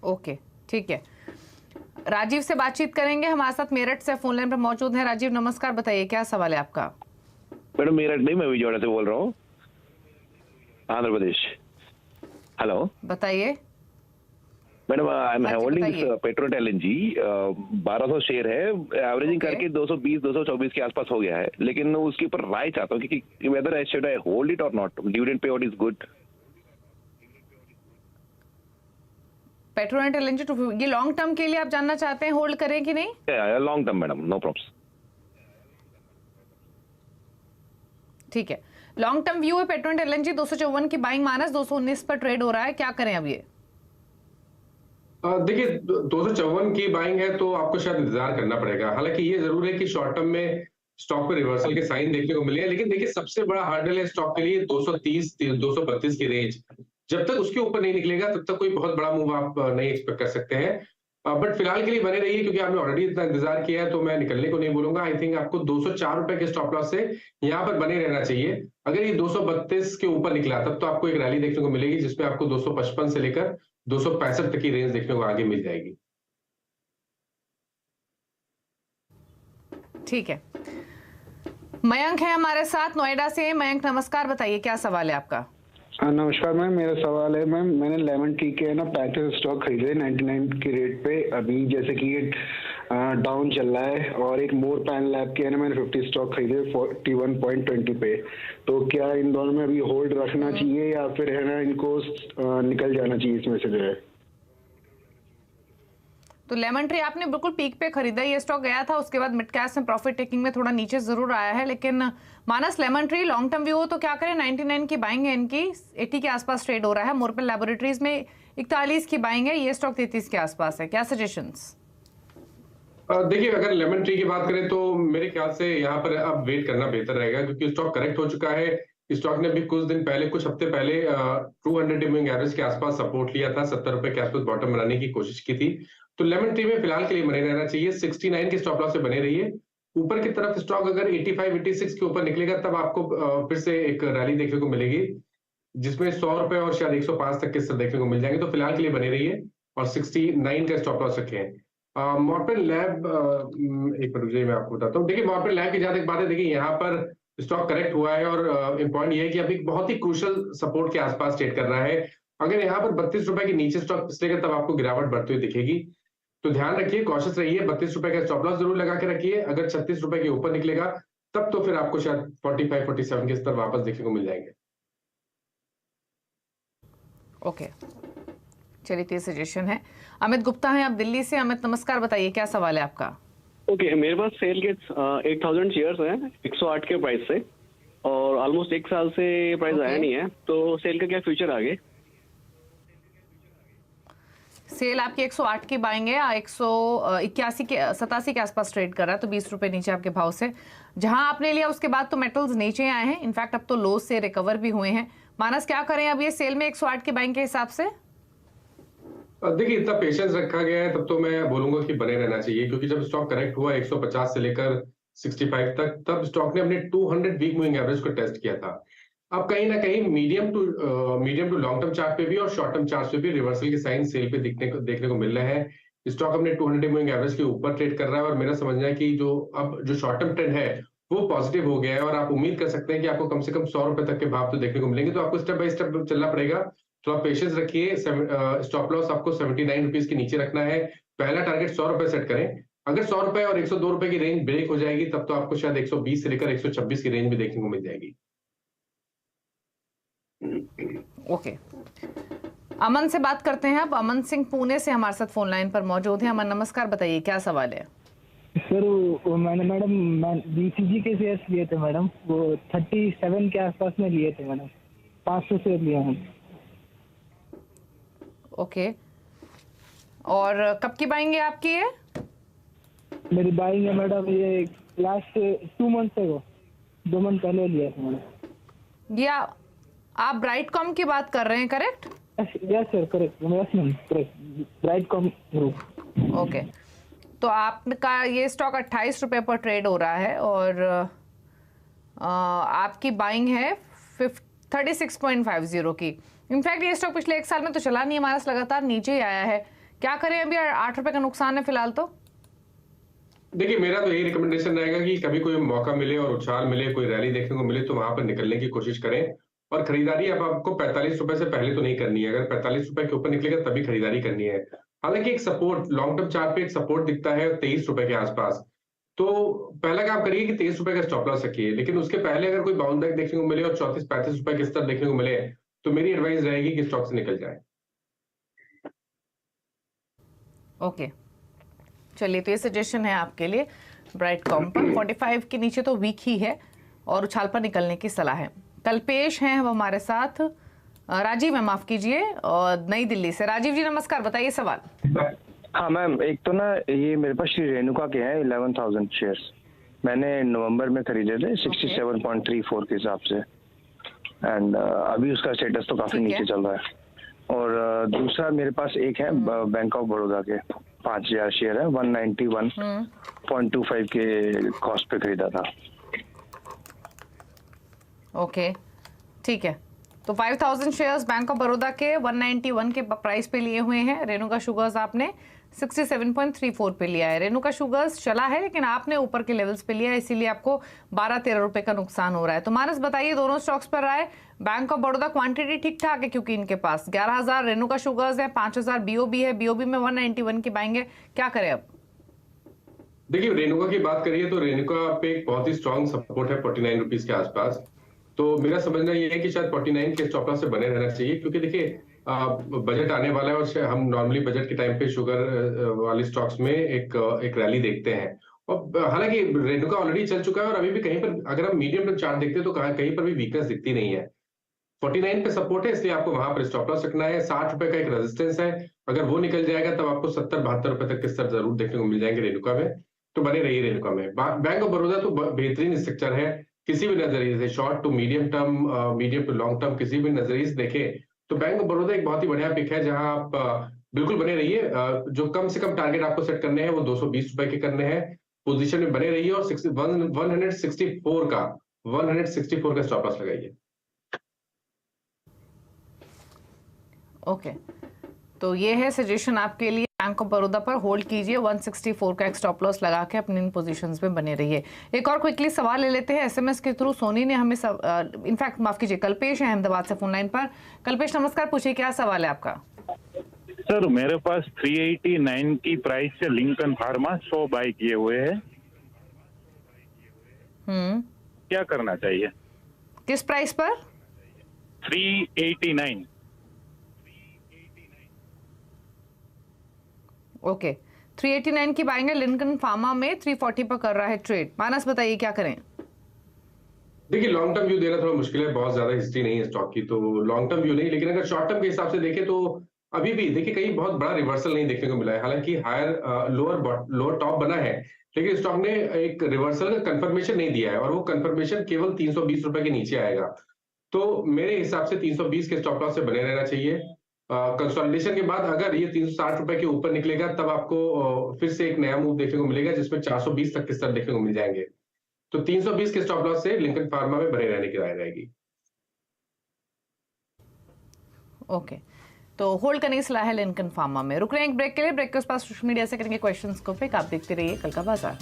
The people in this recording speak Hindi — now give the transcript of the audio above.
ओके, ठीक है। राजीव से बातचीत करेंगे, हमारे साथ मेरठ से फोन लाइन पर मौजूद हैं। राजीव नमस्कार, बताइए क्या सवाल है आपका? मैडम मेरठ नहीं, मैं विजयवाड़ा से बोल रहा हूँ, आंध्र प्रदेश। हेलो, बताइए। मैडम आई एम हाँ जी, होल्डिंग बताइए। पेट्रोनेट एलएनजी, 1200 शेयर है, एवरेजिंग ओके। करके 220-224 के आसपास हो गया है, लेकिन उसके ऊपर राय चाहता हूँ कि whether I should I hold it और not, dividend pay out is good. Petronet LNG ये लॉन्ग टर्म के लिए आप जानना चाहते हैं, होल्ड करें कि नहीं? Long term madam, no problem. ठीक है, लॉन्ग टर्म व्यू है पेट्रोनेट एलएनजी। 254 की बाइंग, माइनस 219 पर ट्रेड हो रहा है, क्या करें अब ये? देखिए 254 की बाइंग है तो आपको शायद इंतजार करना पड़ेगा। हालांकि ये जरूर है कि शॉर्ट टर्म में स्टॉक पे रिवर्सल के साइन देखने को मिले हैं, लेकिन देखिए सबसे बड़ा हार्डल है स्टॉक के लिए 230 232 की रेंज। जब तक उसके ऊपर नहीं निकलेगा तब तक कोई बहुत बड़ा मूव आप नहीं एक्सपेक्ट कर सकते हैं। बट फिलहाल के लिए बने रहिए, क्योंकि आपने ऑलरेडी इतना इंतजार किया है तो मैं निकलने को नहीं बोलूंगा। आई थिंक आपको 204 रुपए के स्टॉप लॉस से यहाँ पर बने रहना चाहिए। अगर ये 232 के ऊपर निकला तब तो आपको एक रैली देखने को मिलेगी, जिसमें आपको 255 से लेकर 265 तक की रेंज देखने को आगे मिल जाएगी। ठीक है, मयंक है हमारे साथ नोएडा से। मयंक नमस्कार, बताइए क्या सवाल है आपका? नमस्कार मैम, मेरा सवाल है मैम, मैंने लेमन ट्री के ना 35 स्टॉक खरीदे 99 की रेट पे। अभी जैसे कि ये डाउन चल रहा है, और एक मोर पैन लैब के है ना मैंने 50 स्टॉक खरीदे 41.20 पे। तो क्या इन दोनों में अभी होल्ड रखना चाहिए या फिर है ना इनको निकल जाना चाहिए इसमें से जो है? तो लेमन ट्री आपने बिल्कुल पीक पे खरीदा, ये स्टॉक गया था, उसके बाद मिड कैप में प्रॉफिट टेकिंग में थोड़ा नीचे जरूर आया है, लेकिन Manas Lemon Tree long term view हो तो क्या करें? 99 की बाइंग है इनकी, 80 के आसपास ट्रेड हो रहा है। मोरपल लैबोरेटरीज में 41 की बाइंग है, ये स्टॉक 33 के आसपास है, क्या सजेशंस? देखिए अगर लेमन ट्री की बात करें तो मेरे ख्याल से यहाँ पर अब वेट करना बेहतर रहेगा, क्योंकि स्टॉक करेक्ट हो चुका है। स्टॉक ने भी कुछ दिन पहले, कुछ हफ्ते पहले 200 मूविंग एवरेज के आसपास सपोर्ट लिया था, 70 रुपए के आसपास बॉटम बनाने की कोशिश की थी। तो लेमन ट्री में फिलहाल के लिए बने रहना चाहिए, 69 के स्टॉप लॉस से बने रहिए। ऊपर की तरफ स्टॉक अगर 85 86 के ऊपर निकलेगा तब आपको फिर से एक रैली देखने को मिलेगी, जिसमें 100 रुपए और शायद 105 तक के स्तर देखने को मिल जाएंगे। तो फिलहाल के लिए बने रहिए और 69 का स्टॉप लॉस रखें। मॉर्पल लैब, एक मिनट रुकिए मैं आपको बताता हूँ। देखिए मॉर्पल लैब की जहां तक बात है, देखिए यहाँ पर स्टॉक करेक्ट हुआ है और इम्पॉर्टेंट ये है कि अभी बहुत ही क्रूशियल सपोर्ट के आसपास ट्रेड कर रहा है। अगर यहाँ पर 32 रुपए के नीचे स्टॉक पिछलेगा तब आपको गिरावट बढ़ती हुई दिखेगी। तो ध्यान रखिए, कॉशियस रहिए, 32 रुपए का स्टॉप लॉस जरूर लगा के रखिए। अगर 36 रुपए के ऊपर निकलेगा तब तो फिर आपको शायद 45 47 के स्तर वापस देखने को मिल जाएंगे। ओके, चलिए, ये सजेशन है। अमित गुप्ता है आप दिल्ली से। अमित नमस्कार, बताइए क्या सवाल है आपका? ओके, मेरे पास सेल के 8000 शेयर्स हैं 108 के प्राइस से, और ऑलमोस्ट 1 साल से प्राइस आया नहीं है, तो सेल का क्या फ्यूचर आगे? सेल आपकी 108 की बाइंग है, 181 के 87 के आसपास ट्रेड कर रहा है, तो 20 रुपए नीचे आपके भाव से जहां आपने लिया उसके बाद तो मेटल्स नीचे आए हैं। इनफैक्ट अब तो लो से रिकवर भी हुए हैं। मानस क्या करें अब ये सेल में 108 की बाइंग के हिसाब से? देखिए इतना पेशेंस रखा गया है तब तो मैं बोलूंगा कि बने रहना चाहिए, क्योंकि जब स्टॉक करेक्ट हुआ 150 से लेकर 65 तक, तब स्टॉक ने अपने 200 वीक मूविंग एवरेज को टेस्ट किया था। अब कहीं ना कहीं medium to long term chart पे भी और शॉर्ट टर्म चार्ट पे भी रिवर्सल के साइन सेल पे देखने को मिल रहे हैं। स्टॉक अपने 200 मूविंग एवरेज के ऊपर ट्रेड कर रहा है, और मेरा समझना है कि जो शॉर्ट टर्म ट्रेंड है वो पॉजिटिव हो गया है, और आप उम्मीद कर सकते हैं कि आपको कम से कम 100 रुपए तक के भाव तो देखने को मिलेंगे। तो आपको स्टेप बाय स्टेप चलना पड़ेगा, तो आप पेशेंस रखिए। स्टॉप लॉस आपको 79 रुपीज के नीचे रखना है। पहला टारगेट 100 रुपए सेट करें। अगर 100 रुपए और 102 रुपए की रेंज ब्रेक हो जाएगी तब तो आपको शायद 120 से लेकर 126 की रेंज भी देखने को मिल जाएगी। ओके, अमन से बात करते हैं अब। अमन सिंह पुणे से हमारे साथ फोन लाइन पर मौजूद है। अमन नमस्कार, बताइए क्या सवाल है? सर मैंने मैडम बीसीजी के शेयर्स लिए थे मैडम, वो 37 के आसपास में लिए थे मैडम, 500 शेयर लिया हूँ। ओके, और कब की बाइंग है आपकी ये? मेरी बाइंग है मैडम ये लास्ट 2 मंथ से, 2 मंथ पहले लिया था मैडम। या आप ब्राइटकॉम की बात कर रहे हैं, correct? Yes sir, correct, yes ma'am, correct, Brightcom group. Okay, तो आपका ये स्टॉक 28 रुपए पर ट्रेड हो रहा है, और आपकी बाइंग है 36.50 की। इनफैक्ट ये स्टॉक पिछले 1 साल में तो चला नहीं, हमारा लगातार नीचे ही आया है। क्या करें अभी? 8 रुपए का नुकसान है फिलहाल तो। देखिए मेरा तो यही रिकमेंडेशन रहेगा कि कभी कोई मौका मिले और उछाल मिले, कोई रैली देखने को मिले तो वहां पर निकलने की कोशिश करें। और खरीदारी अब आपको 45 रुपए से पहले तो नहीं करनी है। अगर 45 रुपए के ऊपर निकलेगा तभी खरीदारी करनी है। हालांकि एक सपोर्ट लॉन्ग टर्म चार्ट पे एक सपोर्ट दिखता है 23 रुपए के आसपास। तो पहला काम करिए कि 23 रुपए का स्टॉप लॉस रखिए, लेकिन उसके पहले अगर कोई बाउंस बैक देखने को मिले और 34-35 रुपए के स्तर देखने को मिले तो मेरी एडवाइस रहेगी कि स्टॉक से निकल जाए। ओके, चलिए, तो ये सजेशन है आपके लिए ब्राइटकॉम पर। 45 के नीचे तो वीक ही है और उछाल पर निकलने की सलाह है। कल्पेश हैं वो हमारे साथ, राजीव है, माफ कीजिए, और नई दिल्ली से। राजीव जी नमस्कार, बताइए सवाल। हाँ मैम, एक तो ना ये मेरे पास श्री रेणुका के हैं 11,000 शेयर्स। मैंने नवंबर में खरीदे थे 67.34 के हिसाब से, एंड अभी उसका स्टेटस तो काफी नीचे चल रहा है। और दूसरा मेरे पास एक है बैंक ऑफ बड़ौदा के 5,000 शेयर है, 191.25 के कॉस्ट पे खरीदा था। ओके, ठीक है, तो 5,000 शेयर्स बैंक ऑफ बड़ौदा के 191 के प्राइस पे लिए हुए हैं। रेणुका शुगर्स आपने 67.34 पे लिया है। रेणुका शुगर्स चला है लेकिन आपने ऊपर के लेवल्स पे लिया है, इसीलिए आपको 12-13 रुपए का नुकसान हो रहा है। तो मानस बताइए, दोनों स्टॉक्स पर राय। बैंक ऑफ बड़ौदा क्वांटिटी ठीक ठाक है क्योंकि इनके पास 11,000 रेणुका शुगर्स है, 5,000 बीओबी है, बीओबी में 191 की बाइंग है, क्या करें अब? देखिए रेणुका की बात करिए तो रेणुका पे एक बहुत ही स्ट्रांग सपोर्ट है 49 रुपीज के आसपास। तो मेरा समझना ये है कि शायद 49 के स्टॉप लॉस से बने रहना चाहिए, क्योंकि देखिए बजट आने वाला है और हम नॉर्मली बजट के टाइम पे शुगर वाले स्टॉक्स में एक रैली देखते हैं। और हालांकि रेणुका ऑलरेडी चल चुका है और अभी भी कहीं पर अगर हम मीडियम टर्म चार्ट देखते हैं तो कहीं पर भी वीकनेस दिखती नहीं है। 49 पे सपोर्ट है, इसलिए आपको वहां पर स्टॉप लॉस रखना है। 60 रुपए का एक रेजिस्टेंस है, अगर वो निकल जाएगा तब आपको 70-72 रुपए तक के स्तर जरूर देखने को मिल जाएंगे रेणुका में। तो बने रहिए रेणुका में। बैंक ऑफ बड़ौदा तो बेहतरीन स्ट्रक्चर है, किसी भी नजरिए से short to medium term, medium to long term किसी भी नजरिए से देखें तो बैंक ऑफ बड़ौदा एक बहुत ही बढ़िया पिक है, जहां आप बिल्कुल बने रहिए। जो कम से कम टारगेट आपको सेट करने हैं वो 220 रुपए के करने हैं। पोजीशन में बने रहिए और 164 का स्टॉप लॉस लगाइए। ओके, तो ये है सजेशन आपके लिए। बैंक ऑफ बड़ौदा पर होल्ड कीजिए, 164 का एक स्टॉप लॉस लगा के अपने इन पोजीशंस में बने रहिए। एक और क्विकली सवाल ले लेते हैं एसएमएस के थ्रू। सोनी ने हमें इनफैक्ट माफ कीजिए, कल्पेश है अहमदाबाद से फोन लाइन पर। कल्पेश नमस्कार, पूछिए क्या सवाल है आपका? सर मेरे पास 389 की प्राइस से लिंकन फार्मा 100 बाई किए हुए हैं, क्या करना चाहिए? किस प्राइस पर? 389। ओके, 389 की बाइंग है। लिंकन फार्मा में 340 पर कर रहा है ट्रेड। मानस बताइए क्या करें? देखिए लॉन्ग टर्म व्यू देना थोड़ा मुश्किल है, बहुत ज्यादा हिस्ट्री नहीं है स्टॉक की, तो लॉन्ग टर्म व्यू नहीं। लेकिन अगर शॉर्ट टर्म के हिसाब से देखें तो अभी भी देखिए कहीं बहुत बड़ा रिवर्सल नहीं देखने को मिला है। हालांकि हायर लोअर टॉप बना है, लेकिन स्टॉक ने एक रिवर्सल का कंफर्मेशन नहीं दिया है और वो कंफर्मेशन केवल 320 रुपए के नीचे आएगा। तो मेरे हिसाब से 320 के स्टॉप लॉस से बने रहना चाहिए। कंसोलिडेशन के बाद अगर ये 360 रुपए के ऊपर निकलेगा तब आपको फिर से एक नया मूव देखने को मिलेगा, जिसमें 420 तक के स्तर देखने को मिल जाएंगे। तो 320 के स्टॉप लॉस से लिंकन फार्मा में बने रहने की राय रहेगी। ओके, तो होल्ड करने की सलाह है लिंकन फार्मा में। रुक रहे हैं एक ब्रेक के लिए। ब्रेक के पास सोशल मीडिया से करेंगे क्वेश्चंस को पिक। आप देखते रहिए कल का बाजार।